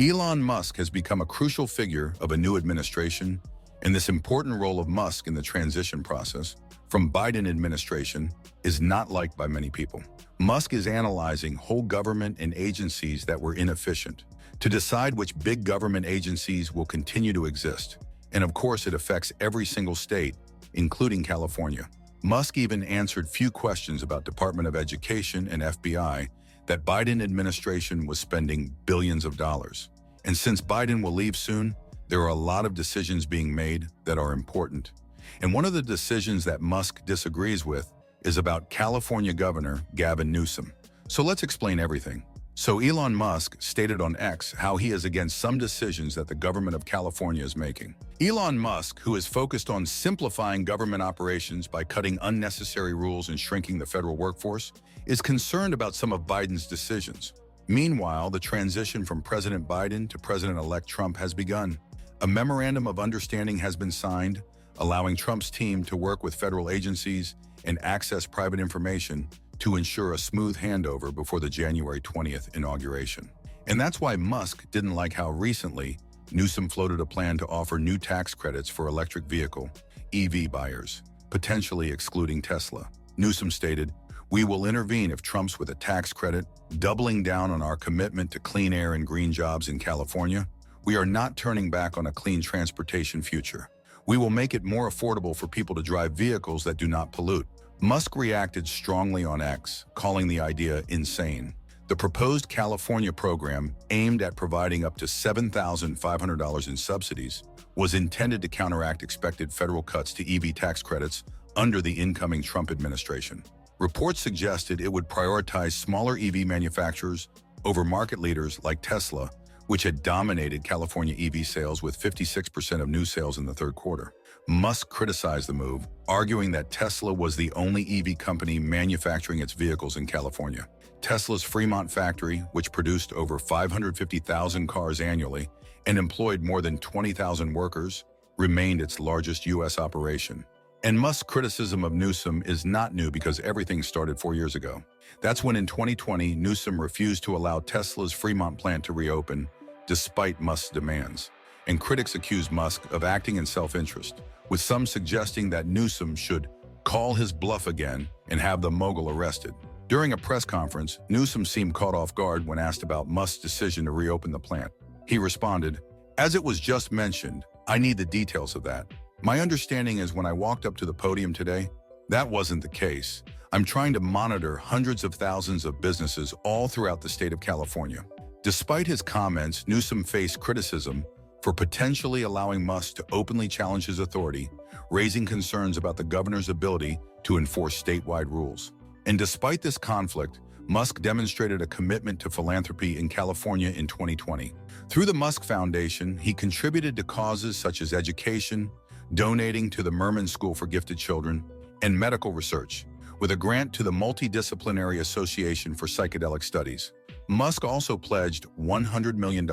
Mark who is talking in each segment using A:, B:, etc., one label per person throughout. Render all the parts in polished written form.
A: Elon Musk has become a crucial figure of a new administration, and this important role of Musk in the transition process from Biden administration is not liked by many people. Musk is analyzing whole government and agencies that were inefficient to decide which big government agencies will continue to exist. And of course, it affects every single state, including California. Musk even answered few questions about Department of Education and FBI that Biden administration was spending billions of dollars. And since Biden will leave soon, there are a lot of decisions being made that are important. And one of the decisions that Musk disagrees with is about California Governor Gavin Newsom. So let's explain everything. So Elon Musk stated on X how he is against some decisions that the government of California is making. Elon Musk, who is focused on simplifying government operations by cutting unnecessary rules and shrinking the federal workforce, is concerned about some of Biden's decisions. Meanwhile, the transition from President Biden to President-elect Trump has begun. A memorandum of understanding has been signed, allowing Trump's team to work with federal agencies and access private information to ensure a smooth handover before the January 20th inauguration. And that's why Musk didn't like how recently Newsom floated a plan to offer new tax credits for electric vehicle (EV) buyers, potentially excluding Tesla. Newsom stated, "We will intervene if Trump's with a tax credit, doubling down on our commitment to clean air and green jobs in California. We are not turning back on a clean transportation future. We will make it more affordable for people to drive vehicles that do not pollute." Musk reacted strongly on X, calling the idea insane. The proposed California program, aimed at providing up to $7,500 in subsidies, was intended to counteract expected federal cuts to EV tax credits under the incoming Trump administration. Reports suggested it would prioritize smaller EV manufacturers over market leaders like Tesla, which had dominated California EV sales with 56% of new sales in the third quarter. Musk criticized the move, arguing that Tesla was the only EV company manufacturing its vehicles in California. Tesla's Fremont factory, which produced over 550,000 cars annually and employed more than 20,000 workers, remained its largest U.S. operation. And Musk's criticism of Newsom is not new because everything started 4 years ago. That's when in 2020, Newsom refused to allow Tesla's Fremont plant to reopen, despite Musk's demands. And critics accuse Musk of acting in self-interest, with some suggesting that Newsom should call his bluff again and have the mogul arrested. During a press conference, Newsom seemed caught off guard when asked about Musk's decision to reopen the plant. He responded, "As it was just mentioned, I need the details of that. My understanding is when I walked up to the podium today, that wasn't the case. I'm trying to monitor hundreds of thousands of businesses all throughout the state of California." Despite his comments, Newsom faced criticism for potentially allowing Musk to openly challenge his authority, raising concerns about the governor's ability to enforce statewide rules. And despite this conflict, Musk demonstrated a commitment to philanthropy in California in 2020. Through the Musk Foundation, he contributed to causes such as education, donating to the Merman School for Gifted Children, and medical research, with a grant to the Multidisciplinary Association for Psychedelic Studies. Musk also pledged $100 million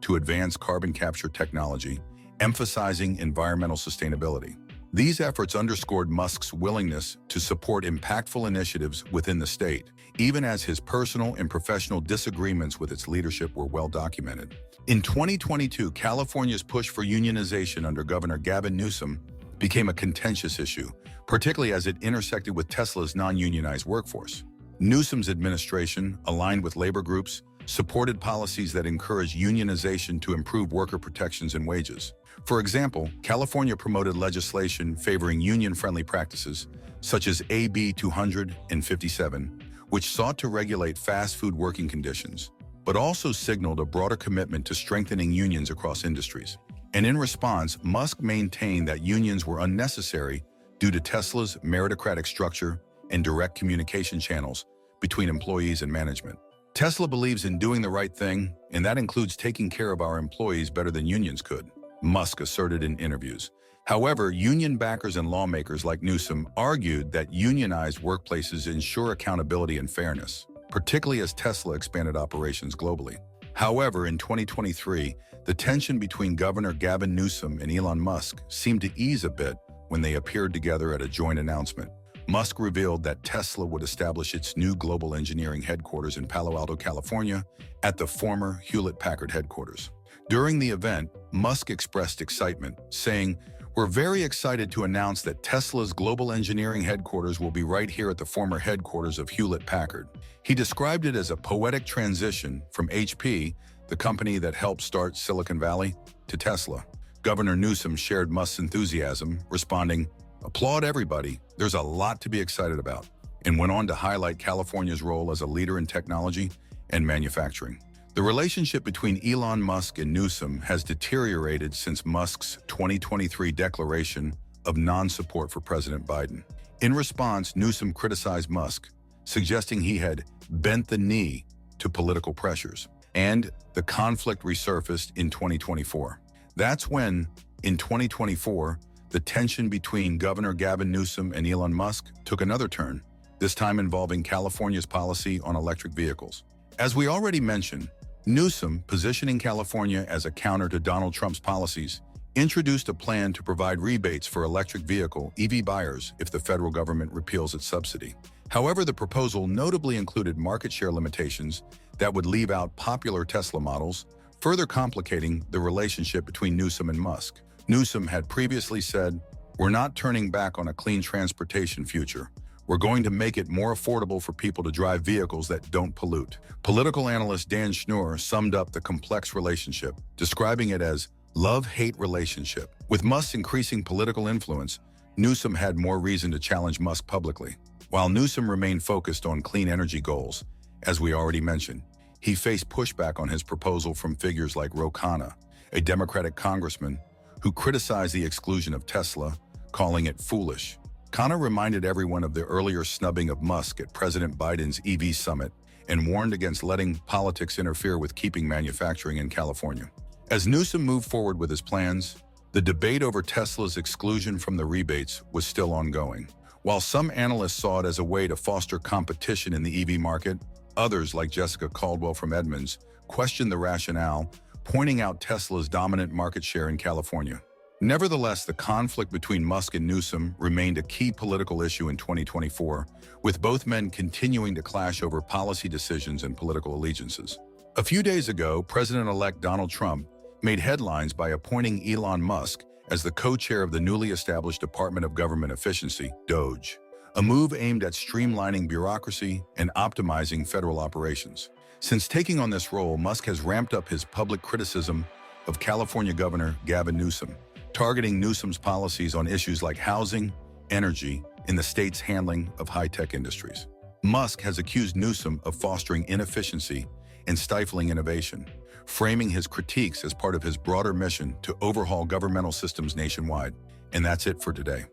A: to advance carbon capture technology, emphasizing environmental sustainability. These efforts underscored Musk's willingness to support impactful initiatives within the state, even as his personal and professional disagreements with its leadership were well documented. In 2022, California's push for unionization under Governor Gavin Newsom became a contentious issue, particularly as it intersected with Tesla's non-unionized workforce. Newsom's administration, aligned with labor groups, supported policies that encourage unionization to improve worker protections and wages. For example, California promoted legislation favoring union-friendly practices, such as AB 257, which sought to regulate fast food working conditions, but also signaled a broader commitment to strengthening unions across industries. And in response, Musk maintained that unions were unnecessary due to Tesla's meritocratic structure and direct communication channels between employees and management. Tesla believes in doing the right thing, and that includes taking care of our employees better than unions could, Musk asserted in interviews. However, union backers and lawmakers like Newsom argued that unionized workplaces ensure accountability and fairness, particularly as Tesla expanded operations globally. However, in 2023, the tension between Governor Gavin Newsom and Elon Musk seemed to ease a bit when they appeared together at a joint announcement. Musk revealed that Tesla would establish its new global engineering headquarters in Palo Alto, California, at the former Hewlett-Packard headquarters. During the event, Musk expressed excitement, saying, "We're very excited to announce that Tesla's global engineering headquarters will be right here at the former headquarters of Hewlett-Packard." He described it as a poetic transition from HP, the company that helped start Silicon Valley, to Tesla. Governor Newsom shared Musk's enthusiasm, responding, "Applaud everybody, there's a lot to be excited about," and went on to highlight California's role as a leader in technology and manufacturing. The relationship between Elon Musk and Newsom has deteriorated since Musk's 2023 declaration of non-support for President Biden. In response, Newsom criticized Musk, suggesting he had bent the knee to political pressures. And the conflict resurfaced in 2024. That's when, in 2024, the tension between Governor Gavin Newsom and Elon Musk took another turn, this time involving California's policy on electric vehicles. As we already mentioned, Newsom, positioning California as a counter to Donald Trump's policies, introduced a plan to provide rebates for electric vehicle (EV) buyers if the federal government repeals its subsidy. However, the proposal notably included market share limitations that would leave out popular Tesla models, further complicating the relationship between Newsom and Musk. Newsom had previously said, "We're not turning back on a clean transportation future. We're going to make it more affordable for people to drive vehicles that don't pollute." Political analyst Dan Schnur summed up the complex relationship, describing it as love-hate relationship. With Musk's increasing political influence, Newsom had more reason to challenge Musk publicly. While Newsom remained focused on clean energy goals, as we already mentioned, he faced pushback on his proposal from figures like Ro Khanna, a Democratic congressman who criticized the exclusion of Tesla, calling it foolish. Khanna reminded everyone of the earlier snubbing of Musk at President Biden's EV summit and warned against letting politics interfere with keeping manufacturing in California. As Newsom moved forward with his plans, the debate over Tesla's exclusion from the rebates was still ongoing. While some analysts saw it as a way to foster competition in the EV market, others, like Jessica Caldwell from Edmonds, questioned the rationale, pointing out Tesla's dominant market share in California. Nevertheless, the conflict between Musk and Newsom remained a key political issue in 2024, with both men continuing to clash over policy decisions and political allegiances. A few days ago, President-elect Donald Trump made headlines by appointing Elon Musk as the co-chair of the newly established Department of Government Efficiency, DOGE, a move aimed at streamlining bureaucracy and optimizing federal operations. Since taking on this role, Musk has ramped up his public criticism of California Governor Gavin Newsom, targeting Newsom's policies on issues like housing, energy, and the state's handling of high-tech industries. Musk has accused Newsom of fostering inefficiency and stifling innovation, framing his critiques as part of his broader mission to overhaul governmental systems nationwide. And that's it for today.